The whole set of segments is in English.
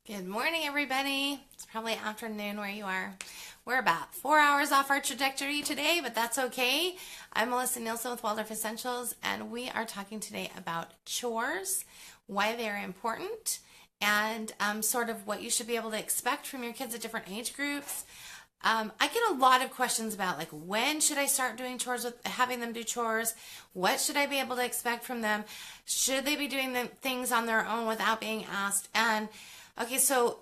Good morning, everybody. It's probably afternoon where you are. We're about 4 hours off our trajectory today, but that's okay. I'm Melissa Nielsen with Waldorf Essentials, and we are talking today about chores, why they're important, and sort of what you should be able to expect from your kids at different age groups. I get a lot of questions about like when should I start doing chores with having them do chores? What should I be able to expect from them? Should they be doing the things on their own without being asked? And okay, so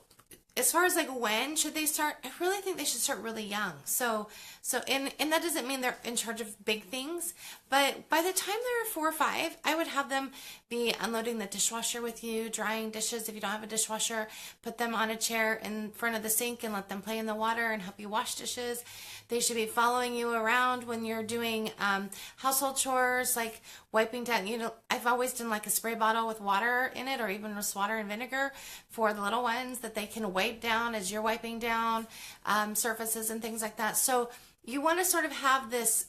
as far as like when should they start, I really think they should start really young. And that doesn't mean they're in charge of big things, but by the time they're 4 or 5, I would have them be unloading the dishwasher with you, drying dishes. If you don't have a dishwasher, put them on a chair in front of the sink and let them play in the water and help you wash dishes. They should be following you around when you're doing household chores, like wiping down. I've always done like a spray bottle with water in it, or even just water and vinegar for the little ones that they can wipe down as you're wiping down surfaces and things like that. So you want to sort of have this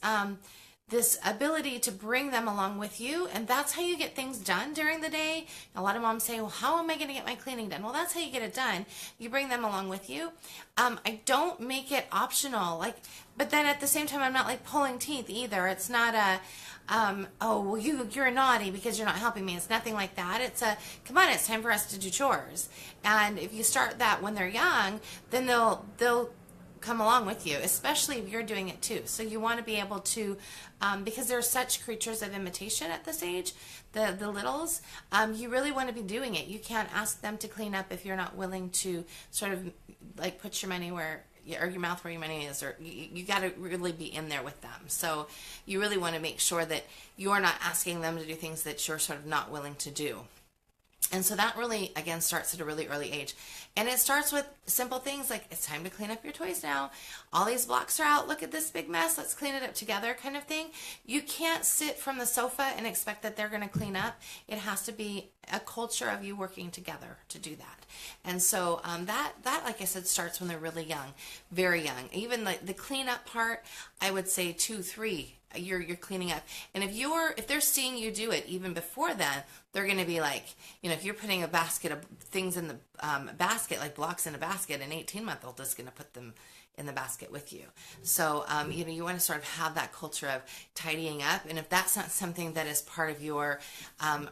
ability to bring them along with you, and that's how you get things done during the day. A lot of moms say, well, how am I going to get my cleaning done? Well, that's how you get it done. You bring them along with you. I don't make it optional, but then at the same time, I'm not like pulling teeth either. It's not oh, well, you're naughty because you're not helping me. It's nothing like that. It's come on, it's time for us to do chores. And if you start that when they're young, then they'll come along with you, especially if you're doing it too. So you want to be able to, because they're such creatures of imitation at this age, the littles, you really want to be doing it. You can't ask them to clean up if you're not willing to sort of like put your money where, or your mouth where your money is, or you got to really be in there with them. So you really want to make sure that you're not asking them to do things that you're sort of not willing to do. And so that really, again, starts at a really early age. And it starts with simple things like, it's time to clean up your toys now. All these blocks are out. Look at this big mess. Let's clean it up together kind of thing. You can't sit from the sofa and expect that they're going to clean up. It has to be a culture of you working together to do that. And so that, like I said, starts when they're really young, very young. Even the cleanup part, I would say 2, 3. You're cleaning up, and if they're seeing you do it even before then, they're going to be like, if you're putting a basket of things in the basket, like blocks in a basket, an 18-month-old is going to put them in the basket with you. So you want to sort of have that culture of tidying up, and if that's not something that is part of your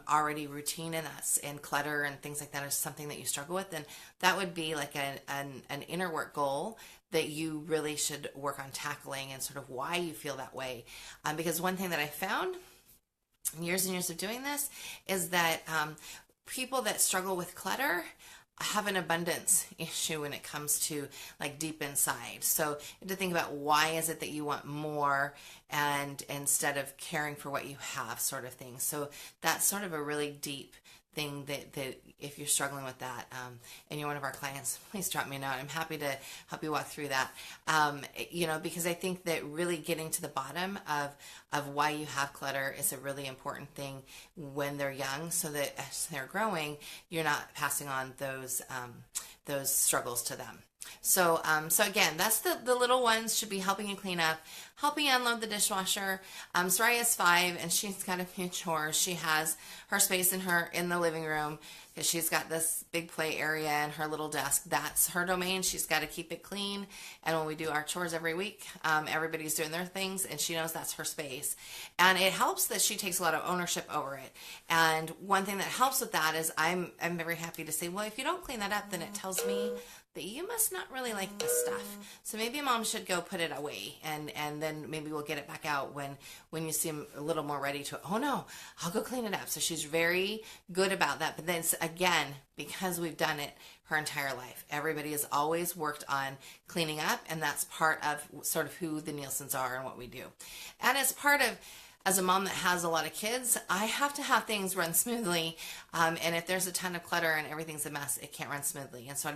already routine, and clutter and things like that is something that you struggle with, then that would be like an inner work goal that you really should work on tackling, and sort of why you feel that way. Because one thing that I found in years and years of doing this is that people that struggle with clutter have an abundance issue when it comes to like deep inside. So you have to think about, why is it that you want more, and instead of caring for what you have, sort of thing. So that's sort of a really deep thing that if you're struggling with that, and you're one of our clients, please drop me a note. I'm happy to help you walk through that. Because I think that really getting to the bottom of why you have clutter is a really important thing when they're young, so that as they're growing, you're not passing on those struggles to them. So again, that's the little ones should be helping you clean up, helping you unload the dishwasher. Soraya's 5, and she's got a few chores. She has her space in the living room, because she's got this big play area and her little desk. That's her domain. She's got to keep it clean. And when we do our chores every week, everybody's doing their things, and she knows that's her space. And it helps that she takes a lot of ownership over it. And one thing that helps with that is I'm very happy to say, well, if you don't clean that up, then it tells me that you must not really like this stuff. So maybe mom should go put it away, and then maybe we'll get it back out when you seem a little more ready to, oh no, I'll go clean it up. So she's very good about that. But then again, because we've done it her entire life, everybody has always worked on cleaning up, and that's part of sort of who the Nielsens are and what we do. And as a mom that has a lot of kids, I have to have things run smoothly. And if there's a ton of clutter and everything's a mess, it can't run smoothly. And so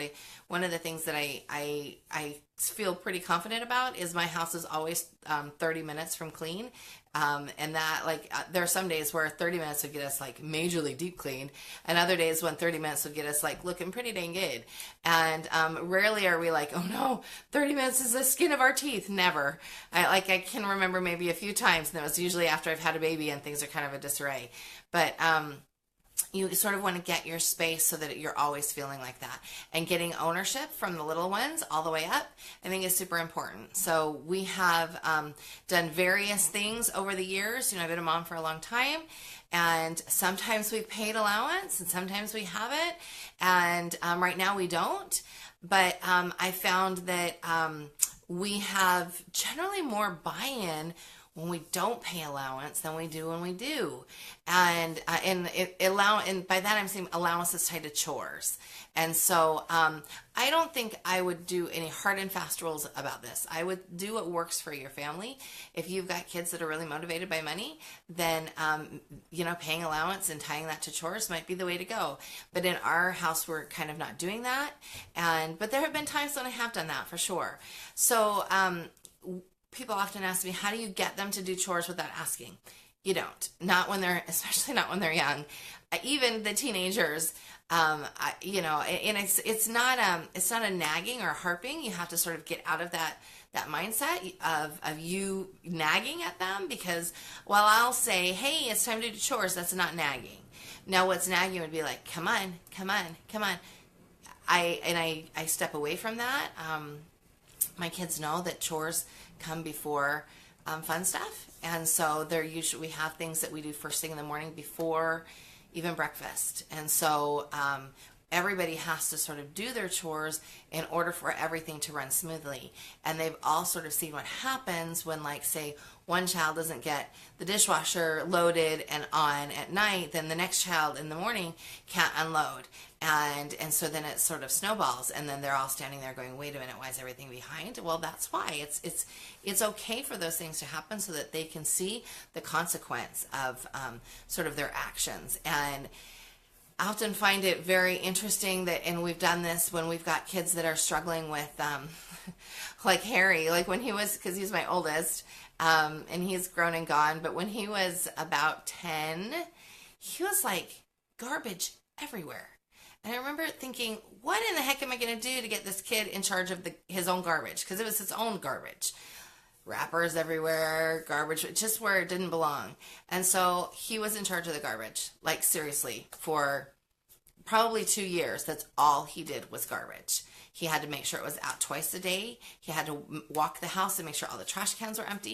one of the things that I feel pretty confident about is my house is always 30 minutes from clean. And that, there are some days where 30 minutes would get us like majorly deep clean, and other days when 30 minutes would get us like looking pretty dang good. And rarely are we like, oh no, 30 minutes is the skin of our teeth. Never. I can remember maybe a few times, and it was usually after I've had a baby and things are kind of a disarray. But you sort of want to get your space so that you're always feeling like that. And getting ownership from the little ones all the way up, I think is super important. So we have done various things over the years. I've been a mom for a long time, and sometimes we've paid allowance and sometimes we haven't. And right now we don't. But I found that we have generally more buy-in when we don't pay allowance than we do when we do. And by that I'm saying allowance is tied to chores. And so I don't think I would do any hard and fast rules about this. I would do what works for your family. If you've got kids that are really motivated by money, then paying allowance and tying that to chores might be the way to go. But in our house, we're kind of not doing that. But there have been times when I have done that for sure. So people often ask me, how do you get them to do chores without asking? You don't. Especially not when they're young. Even the teenagers, and it's not a nagging or harping. You have to sort of get out of that mindset of you nagging at them, because while I'll say, hey, it's time to do chores, that's not nagging. Now what's nagging would be like, come on. I step away from that. My kids know that chores come before fun stuff, and so we have things that we do first thing in the morning before even breakfast. And so everybody has to sort of do their chores in order for everything to run smoothly. And they've all sort of seen what happens when, like, say, one child doesn't get the dishwasher loaded and on at night, then the next child in the morning can't unload. And so then it sort of snowballs, and then they're all standing there going, wait a minute, why is everything behind? Well, that's why. It's okay for those things to happen so that they can see the consequence of sort of their actions. And I often find it very interesting and we've done this when we've got kids that are struggling with, like Harry, like when he was, because he's my oldest, and he's grown and gone, but when he was about 10, he was like garbage everywhere. And I remember thinking, what in the heck am I going to do to get this kid in charge of his own garbage? Because it was his own garbage. Wrappers everywhere, garbage, just where it didn't belong. And so he was in charge of the garbage, like seriously, for probably 2 years. That's all he did was garbage. He had to make sure it was out twice a day. He had to walk the house and make sure all the trash cans were empty.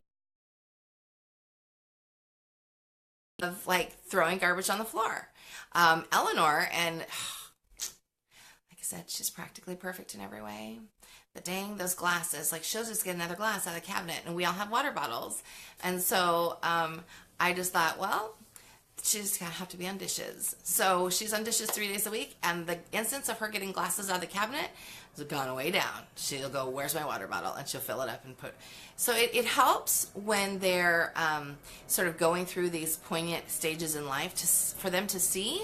Of like throwing garbage on the floor. Eleanor, and like I said, she's practically perfect in every way. But dang, those glasses, like she'll just get another glass out of the cabinet, and we all have water bottles. And so I just thought, well, she's gonna have to be on dishes. So she's on dishes 3 days a week, and the instance of her getting glasses out of the cabinet has gone way down. She'll go, where's my water bottle? And she'll fill it up and put. So it helps when they're sort of going through these poignant stages in life for them to see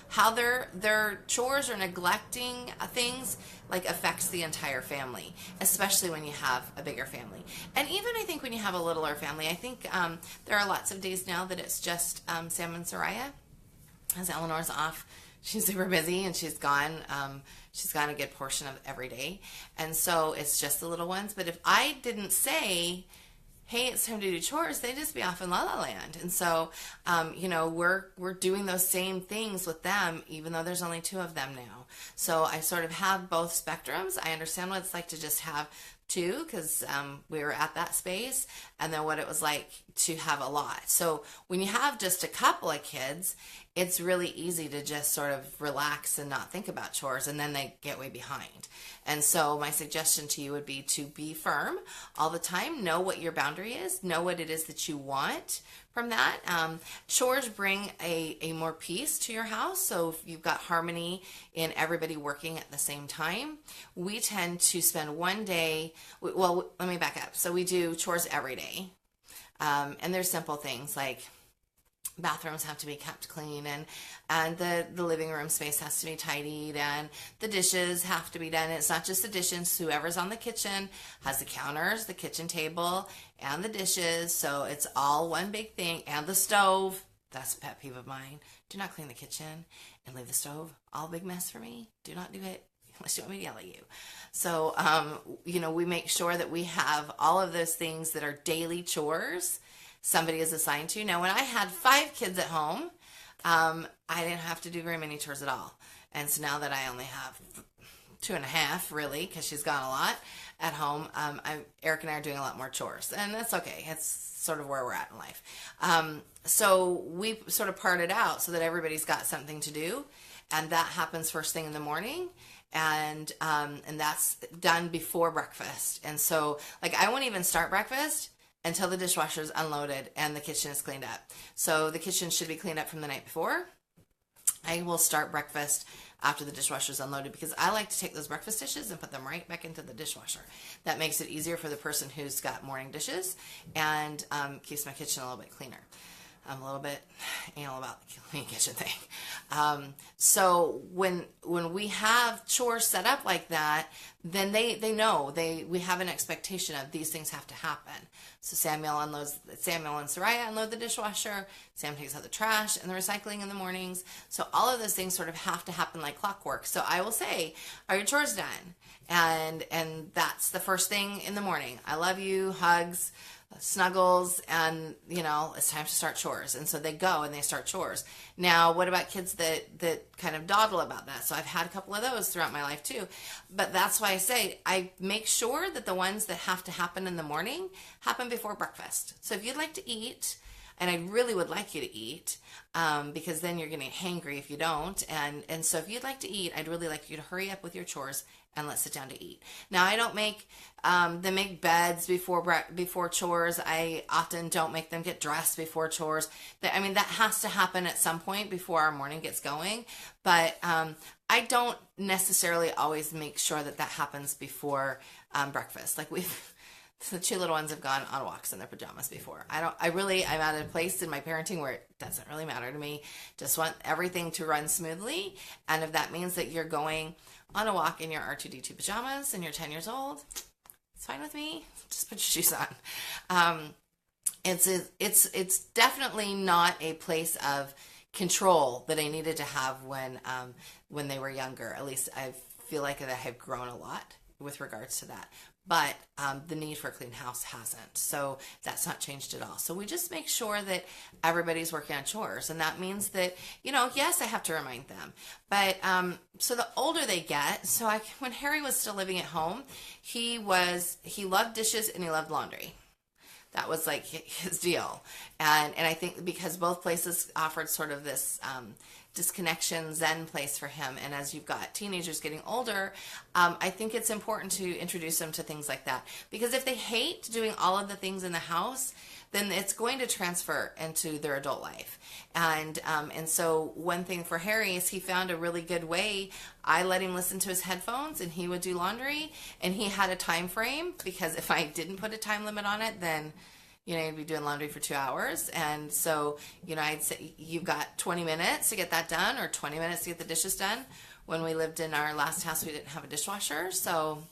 how their chores or neglecting things like affects the entire family, especially when you have a bigger family. And even I think when you have a littler family, I think there are lots of days now that it's just Sam and Soraya, as Eleanor's off. She's super busy and she's gone. She's gone a good portion of every day. And so it's just the little ones. But if I didn't say, hey, it's time to do chores, they'd just be off in La La Land. And so, we're doing those same things with them, even though there's only 2 of them now. So I sort of have both spectrums. I understand what it's like to just have 2, because we were at that space, and then what it was like to have a lot. So when you have just a couple of kids, it's really easy to just sort of relax and not think about chores, and then they get way behind. And so my suggestion to you would be to be firm all the time. Know what your boundary is. Know what it is that you want from that. Chores bring a more peace to your house. So if you've got harmony in everybody working at the same time, we tend to spend one day, well, let me back up. So we do chores every day. And there's simple things like bathrooms have to be kept clean, and the living room space has to be tidied, and the dishes have to be done. It's not just the dishes. Whoever's on the kitchen has the counters, the kitchen table, and the dishes. So it's all one big thing. And the stove. That's a pet peeve of mine. Do not clean the kitchen and leave the stove all a big mess for me. Do not do it unless you want me to yell at you. So, we make sure that we have all of those things that are daily chores somebody is assigned to. Now, when I had 5 kids at home, I didn't have to do very many chores at all. And so now that I only have two and a half, really, because she's gone a lot at home, Eric and I are doing a lot more chores, and that's okay. It's sort of where we're at in life. So we sort of parted out so that everybody's got something to do, and that happens first thing in the morning. And that's done before breakfast. And so, like, I won't even start breakfast until the dishwasher is unloaded and the kitchen is cleaned up. So the kitchen should be cleaned up from the night before. I will start breakfast after the dishwasher is unloaded because I like to take those breakfast dishes and put them right back into the dishwasher. That makes it easier for the person who's got morning dishes and keeps my kitchen a little bit cleaner. I'm a little bit anal about the clean kitchen thing. So when we have chores set up like that, then they know we have an expectation of these things have to happen. So Samuel and Soraya unload the dishwasher. Sam takes out the trash and the recycling in the mornings. So all of those things sort of have to happen like clockwork. So I will say, are your chores done? And that's the first thing in the morning. I love you, hugs, snuggles, and it's time to start chores. And so they go and they start chores. Now, what about kids that kind of dawdle about that? So I've had a couple of those throughout my life too. But that's why I say I make sure that the ones that have to happen in the morning happen before breakfast. So if you'd like to eat, and I really would like you to eat, because then you're getting hangry if you don't. And so if you'd like to eat, I'd really like you to hurry up with your chores and let's sit down to eat. Now, I don't make them make beds before chores. I often don't make them get dressed before chores. That has to happen at some point before our morning gets going. But I don't necessarily always make sure that happens before breakfast. Like the two little ones have gone on walks in their pajamas before. I'm at a place in my parenting where it doesn't really matter to me. Just want everything to run smoothly. And if that means that you're going on a walk in your R2D2 pajamas and you're 10 years old, it's fine with me. Just put your shoes on. It's definitely not a place of control that I needed to have when they were younger. At least I feel like that I have grown a lot with regards to that. But the need for a clean house hasn't. So that's not changed at all. So we just make sure that everybody's working on chores. And that means that, yes, I have to remind them. But so the older they get, when Harry was still living at home, he loved dishes and he loved laundry. That was like his deal. And I think because both places offered sort of this disconnection zen place for him, and as you've got teenagers getting older, I think it's important to introduce them to things like that, because if they hate doing all of the things in the house, then it's going to transfer into their adult life. And so one thing for Harry is he found a really good way. I let him listen to his headphones and he would do laundry, and he had a time frame, because if I didn't put a time limit on it, then you'd be doing laundry for 2 hours. And so, I'd say you've got 20 minutes to get that done, or 20 minutes to get the dishes done. When we lived in our last house, we didn't have a dishwasher, so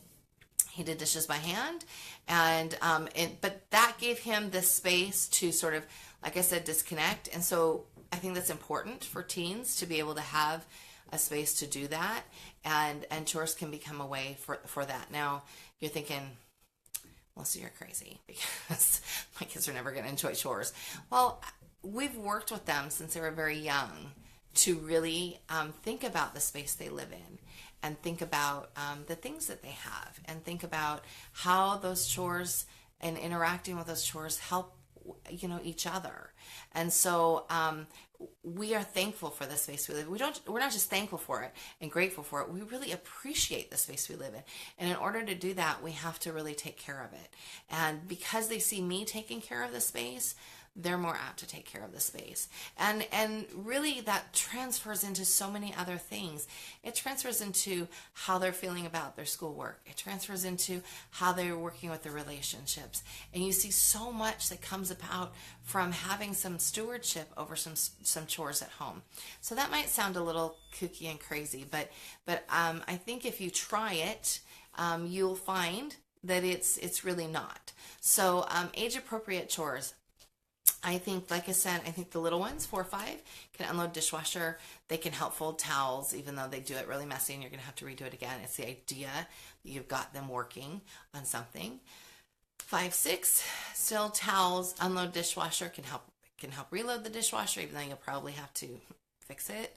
he did dishes by hand. But that gave him the space to sort of, like I said, disconnect. And so I think that's important for teens to be able to have a space to do that. And chores can become a way for that. Now, you're thinking, Melissa, you're crazy, because my kids are never going to enjoy chores. Well, we've worked with them since they were very young to really think about the space they live in, and think about the things that they have, and think about how those chores and interacting with those chores help each other. And so we are thankful for the space we live in. We're not just thankful for it and grateful for it. We really appreciate the space we live in. And in order to do that, we have to really take care of it. And because they see me taking care of the space, they're more apt to take care of the space. And really that transfers into so many other things. It transfers into how they're feeling about their schoolwork. It transfers into how they're working with their relationships. And you see so much that comes about from having some stewardship over some chores at home. So that might sound a little kooky and crazy, but I think if you try it, you'll find that it's really not. So age-appropriate chores. I think, like I said, the little ones, 4 or 5, can unload dishwasher. They can help fold towels, even though they do it really messy and you're going to have to redo it again. It's the idea that you've got them working on something. 5, 6, still towels, unload dishwasher, can help can help reload the dishwasher, even though you'll probably have to fix it.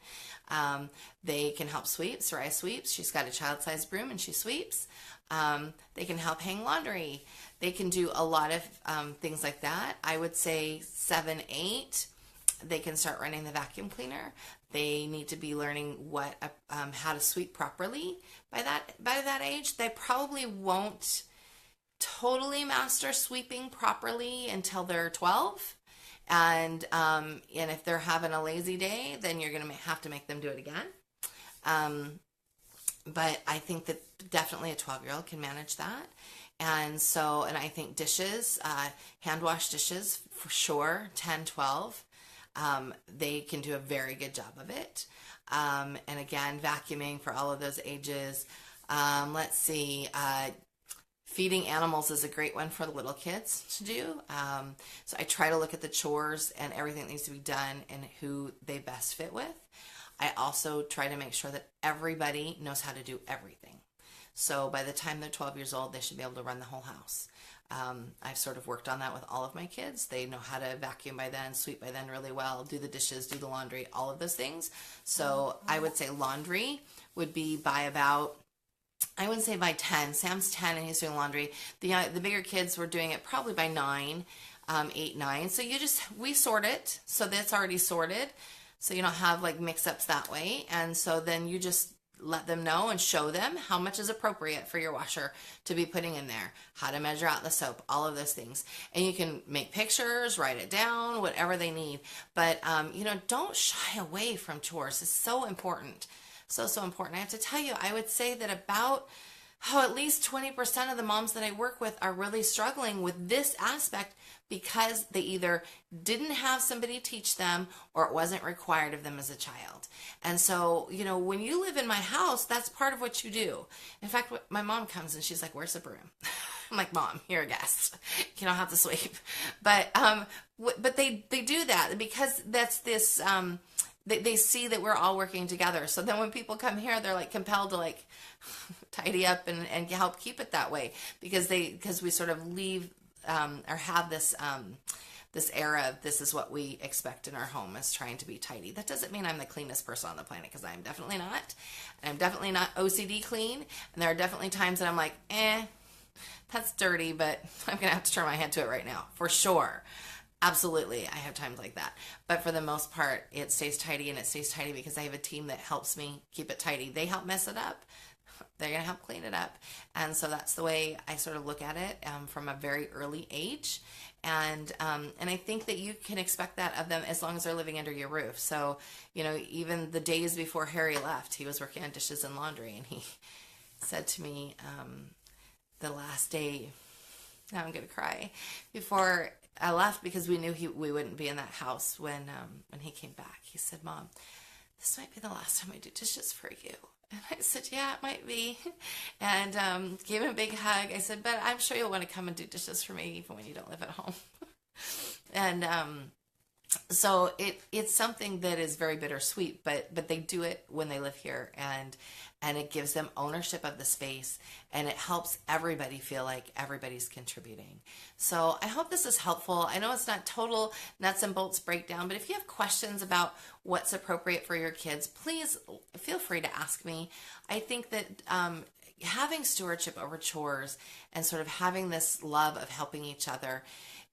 They can help sweep. Sarai sweeps. She's got a child-sized broom and she sweeps. They can help hang laundry. They can do a lot of things like that. I would say 7, 8. They can start running the vacuum cleaner. They need to be learning how to sweep properly by that age. They probably won't totally master sweeping properly until they're 12. And if they're having a lazy day, then you're going to have to make them do it again. But I think that definitely a 12-year-old can manage that. And I think dishes, hand wash dishes for sure, 10, 12. They can do a very good job of it. And again, vacuuming for all of those ages. Let's see, feeding animals is a great one for the little kids to do. So I try to look at the chores and everything that needs to be done and who they best fit with. I also try to make sure that everybody knows how to do everything. So by the time they're 12 years old, they should be able to run the whole house. I've sort of worked on that with all of my kids. They know how to vacuum by then, sweep by then really well, do the dishes, do the laundry, all of those things. So I would say laundry would be by about, I wouldn't say by 10. Sam's 10 and he's doing laundry. The bigger kids were doing it probably by 9, 8, 9. So we sort it so that's already sorted. So you don't have like mix-ups that way. And so then you just let them know and show them how much is appropriate for your washer to be putting in there, how to measure out the soap, all of those things. And you can make pictures, write it down, whatever they need. But, don't shy away from chores. It's so important. So important. I have to tell you, I would say that about at least 20% of the moms that I work with are really struggling with this aspect because they either didn't have somebody teach them or it wasn't required of them as a child. And so, when you live in my house, that's part of what you do. In fact, my mom comes and she's like, "Where's the broom?" I'm like, "Mom, you're a guest. You don't have to sweep." But they do that because that's this, they see that we're all working together. So then when people come here, they're like compelled to like tidy up and help keep it that way because we sort of leave or have this era of this is what we expect in our home is trying to be tidy. That doesn't mean I'm the cleanest person on the planet because I'm definitely not. And I'm definitely not OCD clean. And there are definitely times that I'm like, that's dirty, but I'm going to have to turn my head to it right now for sure. Absolutely, I have times like that. But for the most part, it stays tidy, and it stays tidy because I have a team that helps me keep it tidy. They help mess it up. They're going to help clean it up. And so that's the way I sort of look at it from a very early age. And I think that you can expect that of them as long as they're living under your roof. So, even the days before Harry left, he was working on dishes and laundry, and he said to me the last day, now I'm going to cry, before I left because we knew we wouldn't be in that house when he came back. He said, "Mom, this might be the last time I do dishes for you." And I said, "Yeah, it might be." And gave him a big hug. I said, "But I'm sure you'll want to come and do dishes for me even when you don't live at home." And so it's something that is very bittersweet, but they do it when they live here, and it gives them ownership of the space, and it helps everybody feel like everybody's contributing. So I hope this is helpful. I know it's not total nuts and bolts breakdown, but if you have questions about what's appropriate for your kids, please feel free to ask me. I think that having stewardship over chores and sort of having this love of helping each other,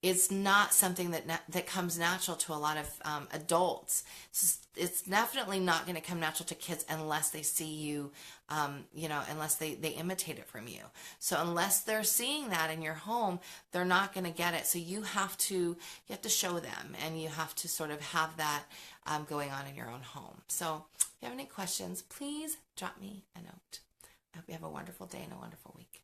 it's not something that comes natural to a lot of adults. It's definitely not going to come natural to kids unless they see you, unless they imitate it from you. So unless they're seeing that in your home, they're not going to get it. So you have to show them, and you have to sort of have that going on in your own home. So if you have any questions, please drop me a note. I hope you have a wonderful day and a wonderful week.